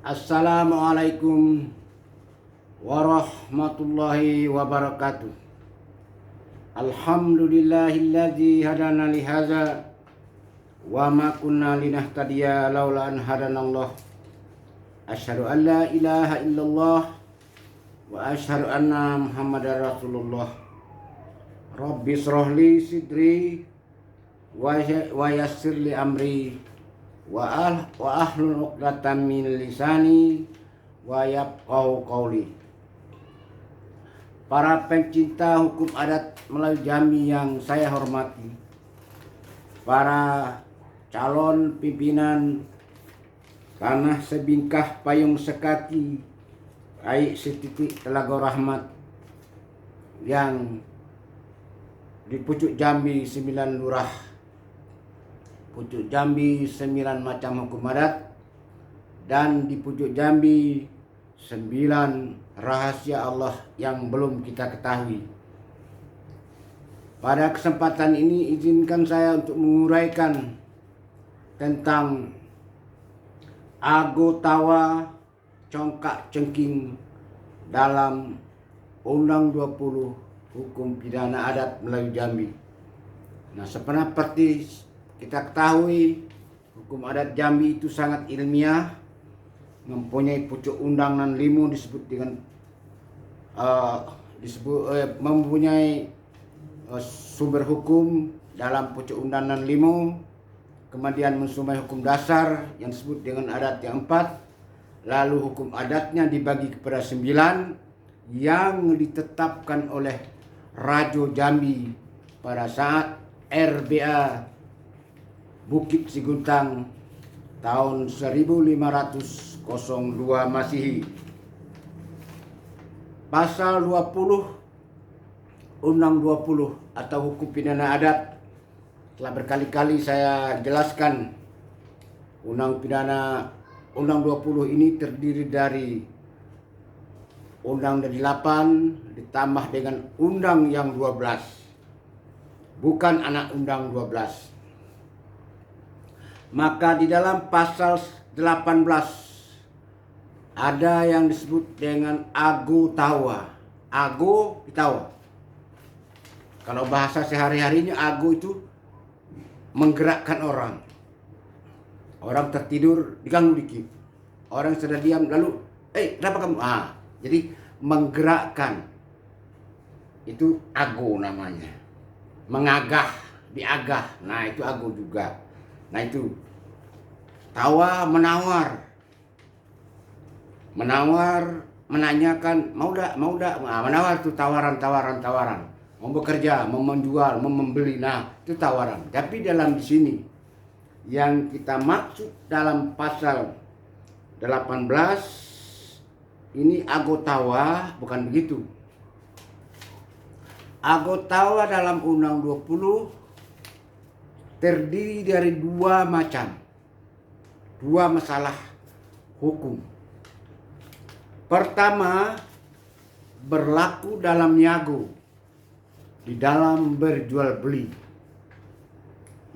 Assalamualaikum warahmatullahi wabarakatuh. Alhamdulillahilladzi hadana li hadza wa ma kunna linahtadiya laula an hadanallah. Asyhadu an la ilaha illallah wa asyhadu anna Muhammadar Rasulullah. Rabbi shrah li sidri wa yassir li amri wa ahlul 'uqdatam min lisani wa yafqahu qawli. Para pencinta hukum adat Melayu Jambi yang saya hormati, para calon pimpinan tanah sebingkah payung sekati Aik Setitik Telaga Rahmat yang di pucuk Jambi 9 lurah, pucuk Jambi 9 macam hukum adat, dan di pucuk Jambi 9 rahasia Allah yang belum kita ketahui. Pada kesempatan ini izinkan saya untuk menguraikan tentang ago tawa congkak cengking dalam Undang 20 Hukum Pidana Adat Melayu Jambi. Nah, seperti kita ketahui, hukum adat Jambi itu sangat ilmiah, mempunyai pucuk undangan 5 disebut dengan mempunyai sumber hukum dalam pucuk undangan 5, kemudian mensumai hukum dasar yang disebut dengan adat yang 4, lalu hukum adatnya dibagi kepada 9 yang ditetapkan oleh Rajo Jambi pada saat RBA Bukit Siguntang tahun 1502 Masehi. Pasal 20 Undang 20 atau Hukum Pidana Adat telah berkali-kali saya jelaskan. Undang 20 ini terdiri dari Undang 8 ditambah dengan Undang yang 12, bukan anak Undang 12. Maka di dalam pasal 18 ada yang disebut dengan ago tawa. Ago tawa. Kalau bahasa sehari-harinya, ago itu menggerakkan orang. Orang tertidur diganggu dikit. Orang sudah diam lalu, kenapa kamu? Jadi menggerakkan. Itu ago namanya. Mengagah, diagah. Nah, itu ago juga. Nah, itu tawa menawar, menanyakan mau dak, menawar itu tawaran, mau bekerja, mau menjual, mau membeli. Nah, itu tawaran. Tapi dalam di sini yang kita maksud dalam pasal 18 ini ago tawa, bukan begitu. Ago tawa dalam Undang 20 terdiri dari 2 masalah hukum. Pertama, berlaku dalam niago, di dalam berjual beli.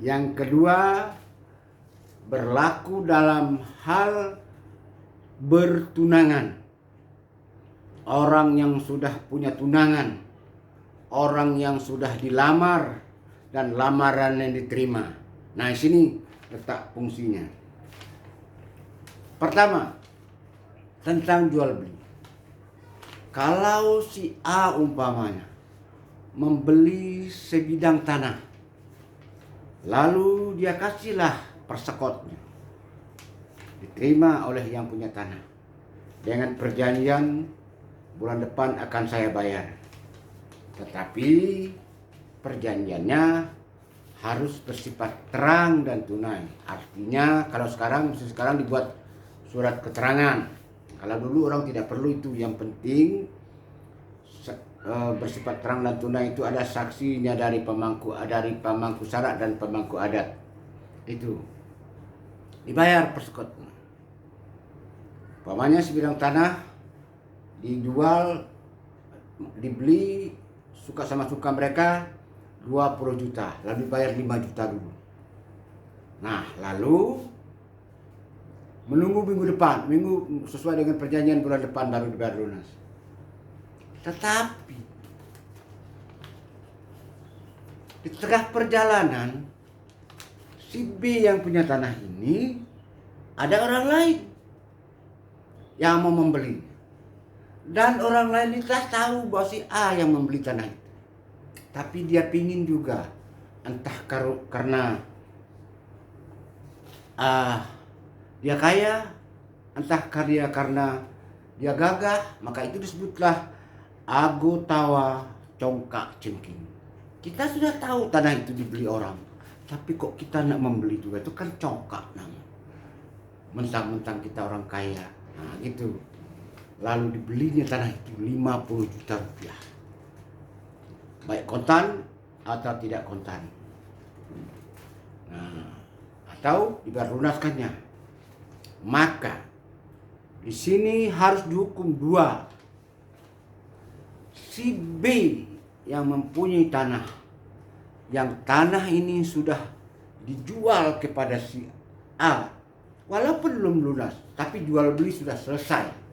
Yang kedua, berlaku dalam hal bertunangan. Orang yang sudah punya tunangan, orang yang sudah dilamar, dan lamaran yang diterima. Nah, di sini letak fungsinya. Pertama, tentang jual beli. Kalau si A umpamanya membeli sebidang tanah, lalu dia kasihlah persekotnya, diterima oleh yang punya tanah dengan perjanjian bulan depan akan saya bayar. Tetapi perjanjiannya harus bersifat terang dan tunai. Artinya kalau sekarang dibuat surat keterangan. Kalau dulu orang tidak perlu itu. Yang penting bersifat terang dan tunai itu ada saksinya dari pemangku syarat dan pemangku adat. Itu dibayar persekotnya. Umpamanya sebidang tanah dijual, dibeli, suka sama suka mereka 20 juta, lalu dibayar 5 juta dulu. Nah, lalu menunggu minggu depan, sesuai dengan perjanjian bulan depan baru dibayar lunas. Tetapi di tengah perjalanan si B yang punya tanah ini ada orang lain yang mau membeli, dan orang lain itu tahu bahwa si A yang membeli tanah itu, tapi dia pingin juga, entah karena dia kaya, entah karena dia gagah, maka itu disebutlah ago tawa congkak cengking. Kita sudah tahu tanah itu dibeli orang, tapi kok kita nak membeli juga, itu kan congkak namanya. Mentang-mentang kita orang kaya, nah gitu. Lalu dibelinya tanah itu 50 juta rupiah, baik kontan atau tidak kontan. Nah, atau dibayar lunaskannya. Maka di sini harus dihukum dua. Si B yang mempunyai tanah, yang tanah ini sudah dijual kepada si A, walaupun belum lunas, tapi jual beli sudah selesai.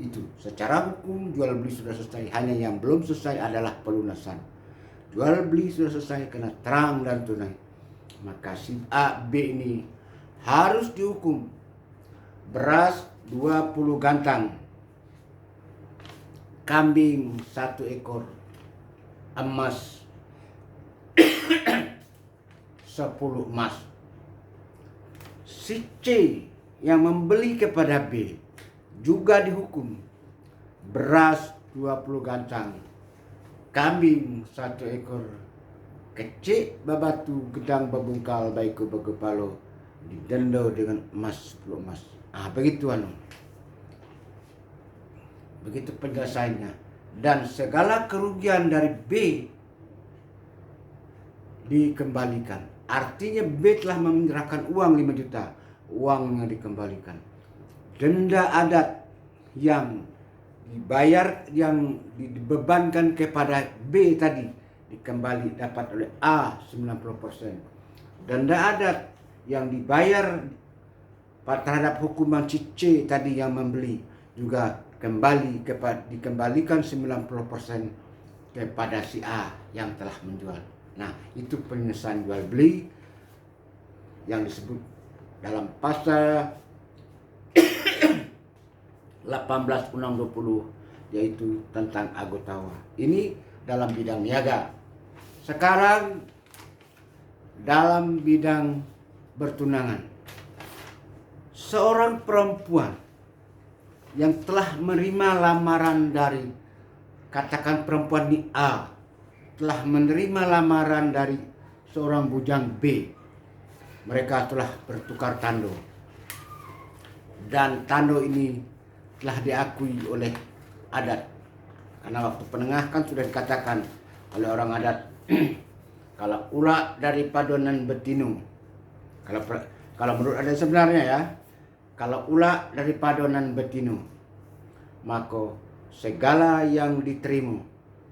Itu secara hukum jual beli sudah selesai. Hanya yang belum selesai adalah pelunasan. Jual beli sudah selesai karena terang dan tunai. Maka si A, B ini harus dihukum beras 20 gantang, kambing 1 ekor, emas 10 emas. Si C yang membeli kepada B juga dihukum beras 20 gantang, kambing 1 ekor, kecik babatu gedang babungkal baiku bagepalo, didenda dengan emas 10 emas. Begitu begitu penjelasannya. Dan segala kerugian dari B dikembalikan. Artinya B telah menyerahkan uang 5 juta, uangnya dikembalikan. Denda adat yang dibayar, yang dibebankan kepada B tadi dikembali dapat oleh A 90%. Denda adat yang dibayar terhadap hukuman C tadi yang membeli juga dikembalikan 90% kepada si A yang telah menjual. Nah, itu penyelesaian jual beli yang disebut dalam pasal 18 Undang 20, yaitu tentang agotawa. Ini dalam bidang niaga. Sekarang dalam bidang bertunangan. Seorang perempuan yang telah menerima lamaran dari, katakan perempuan ini A, telah menerima lamaran dari seorang bujang B. Mereka telah bertukar tando. Dan tando ini telah diakui oleh adat. Karena waktu penengah kan sudah dikatakan oleh orang adat, kalau ulah dari padonan betinu, kalau menurut adat sebenarnya ya, kalau ulah dari padonan betinu, maka segala yang diterima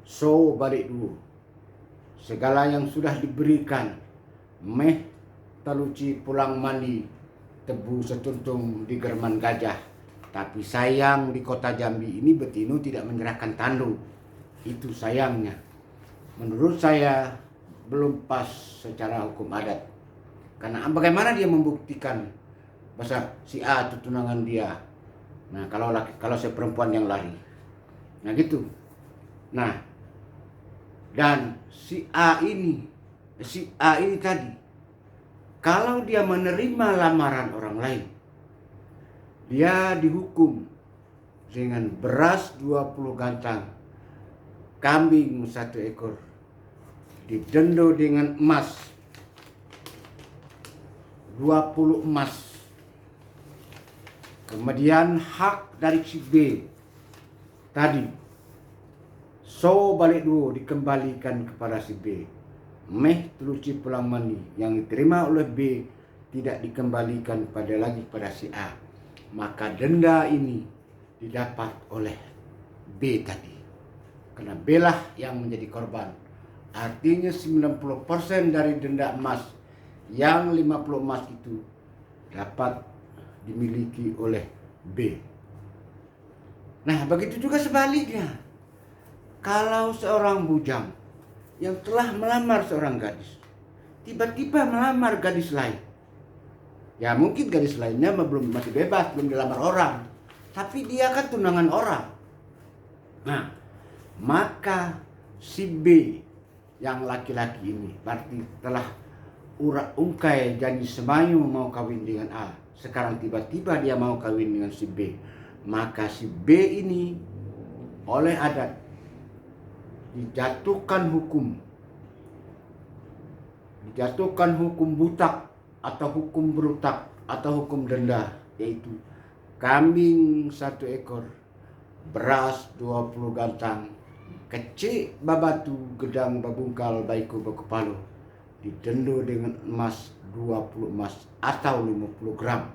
so balik dulu. Segala yang sudah diberikan meh taluci pulang mandi, tebu setuntung di german gajah. Tapi sayang di kota Jambi ini betinu tidak menyerahkan tando. Itu sayangnya. Menurut saya belum pas secara hukum adat. Karena bagaimana dia membuktikan bahwa si A itu tunangan dia. Nah, kalau si perempuan yang lari. Nah, gitu. Nah, dan si A ini tadi, kalau dia menerima lamaran orang lain, dia dihukum dengan beras 20 gantang, kambing 1 ekor, didenda dengan emas 20 emas. Kemudian hak dari si B tadi so balik dulu dikembalikan kepada si B. Meh teluci pulang mandi yang diterima oleh B tidak dikembalikan pada si A. Maka denda ini didapat oleh B tadi. Karena B lah yang menjadi korban. Artinya 90% dari denda emas, yang 50 emas itu dapat dimiliki oleh B. Nah, begitu juga sebaliknya. Kalau seorang bujang yang telah melamar seorang gadis, tiba-tiba melamar gadis lain. Ya mungkin gadis lainnya masih bebas, belum dilamar orang. Tapi dia kan tunangan orang. Nah, maka si B yang laki-laki ini berarti telah urak-ungkai janji semayu mau kawin dengan A. Sekarang tiba-tiba dia mau kawin dengan si B. Maka si B ini oleh adat dijatuhkan hukum butak atau hukum berutak atau hukum denda, yaitu kambing 1 ekor, beras 20 gantang, kecik babatu gedang babungkal baiku bakupalo, didenda dengan emas 20 emas atau 50 gram.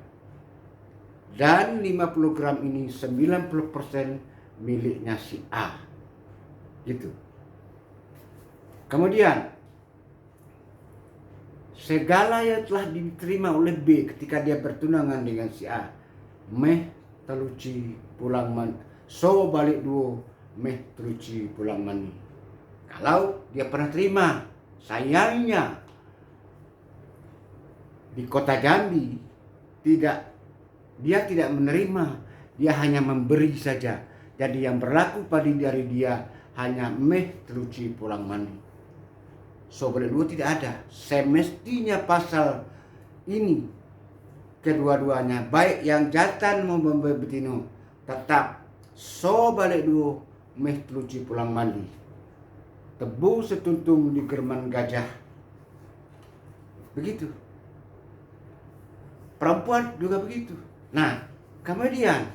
Dan 50 gram ini 90% miliknya si A. Gitu. Kemudian segala yang telah diterima oleh B ketika dia bertunangan dengan si A, meh teluci pulang man, so balik duo meh teluci pulang mani. Kalau dia pernah terima, sayangnya di kota Jambi dia tidak menerima, dia hanya memberi saja. Jadi yang berlaku pada dari dia hanya meh teluci pulang mani. So balik dua tidak ada. Semestinya pasal ini kedua-duanya, baik yang jantan maupun betina, tetap so balik dua meh teluci pulang mandi, tebu setuntung di german gajah. Begitu. Perempuan juga begitu. Nah, kemudian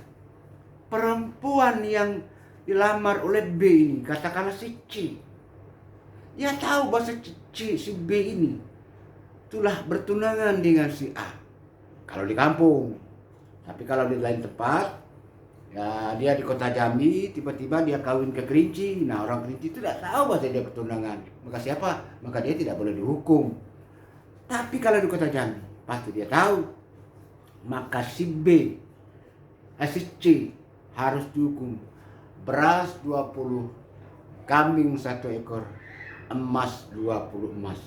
perempuan yang dilamar oleh B ini, katakanlah si C, dia tahu bahasa si B ini telah bertunangan dengan si A. Kalau di kampung. Tapi kalau di lain tempat, ya dia di kota Jambi, tiba-tiba dia kawin ke Kerinci. Nah, orang Kerinci itu tidak tahu bahasa dia bertunangan. Maka siapa? Maka dia tidak boleh dihukum. Tapi kalau di kota Jambi, pasti dia tahu. Maka si C harus dihukum. Beras 20, kambing 1 ekor, emas 20 emas.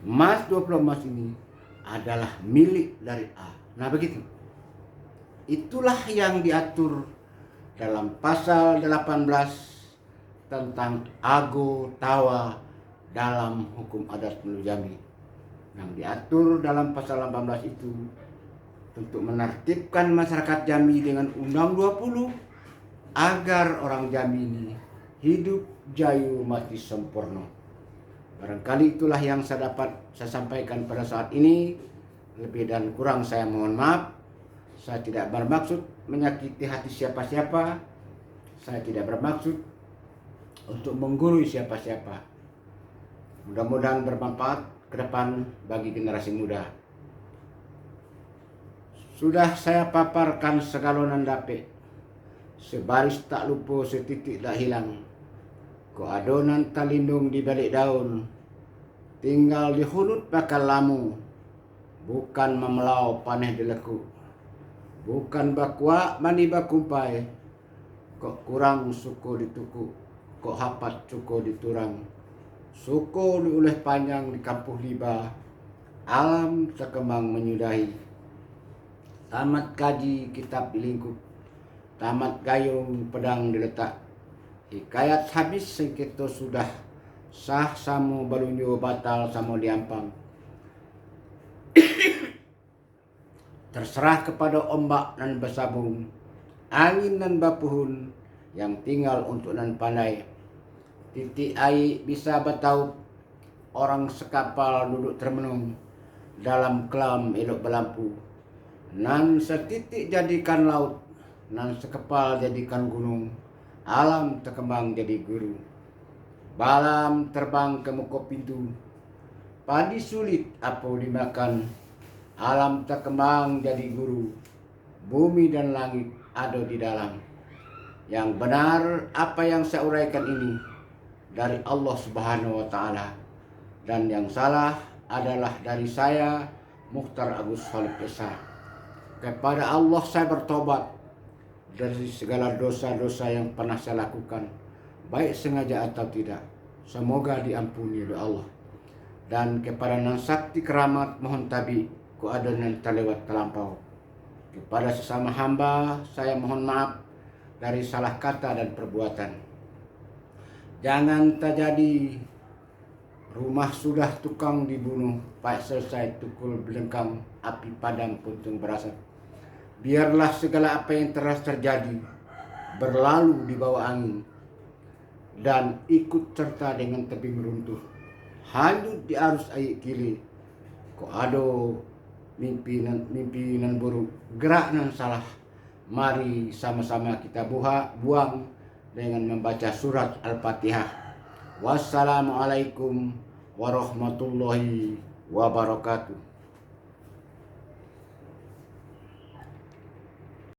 Emas 20 emas ini adalah milik dari A. Nah begitu. Itulah yang diatur dalam pasal 18 tentang ago tawa dalam hukum adat Melayu Jambi. Yang diatur dalam pasal 18 itu untuk menertibkan masyarakat Jambi dengan Undang 20 agar orang Jambi ini hidup jayu mati sempurna. Barangkali itulah yang saya sampaikan pada saat ini. Lebih dan kurang saya mohon maaf. Saya tidak bermaksud menyakiti hati siapa-siapa. Saya tidak bermaksud untuk menggurui siapa-siapa. Mudah-mudahan bermanfaat ke depan bagi generasi muda. Sudah saya paparkan segalonan dape, sebaris tak lupa, setitik tak hilang. Ko adonan tak lindung di balik daun, tinggal di hulut bakal lamu. Bukan memelau paneh dileku, bukan bakwa mani bakumpai. Kok kurang suko dituku, kok hapat cuko diturang. Suko diuleh panjang di kampuh liba, alam sekembang menyudahi. Tamat kaji kitab dilingkup, tamat gayung pedang diletak. Hikayat habis sengketo sudah, sah samo balunyo batal samo diampang. Terserah kepada ombak nan bersabung, angin nan bapuhun, yang tinggal untuk nan pandai. Titik air bisa bertaut, orang sekapal duduk termenung, dalam kelam elok berlampu. Nan setitik jadikan laut, nan sekepal jadikan gunung, alam terkembang jadi guru. Balam terbang ke muka pintu, padi sulit apa dimakan, alam terkembang jadi guru. Bumi dan langit ada di dalam. Yang benar apa yang saya uraikan ini dari Allah Subhanahu wa Ta'ala, dan yang salah adalah dari saya, Mukhtar Agus Khalid Esa. Kepada Allah saya bertobat dari segala dosa-dosa yang pernah saya lakukan, baik sengaja atau tidak. Semoga diampuni oleh Allah. Dan kepada Nang Sakti Keramat mohon tabi ku adonan terlewat terlampau. Kepada sesama hamba saya mohon maaf dari salah kata dan perbuatan. Jangan terjadi rumah sudah tukang dibunuh, baik selesai tukul belengkang, api padam puntung berasap. Biarlah segala apa yang telah terjadi berlalu di bawah angin dan ikut serta dengan tebing runtuh. Hanyut di arus air kili, ko ado mimpi nan buruk, gerak nan salah. Mari sama-sama kita buang dengan membaca surat Al-Fatihah. Wassalamualaikum warahmatullahi wabarakatuh.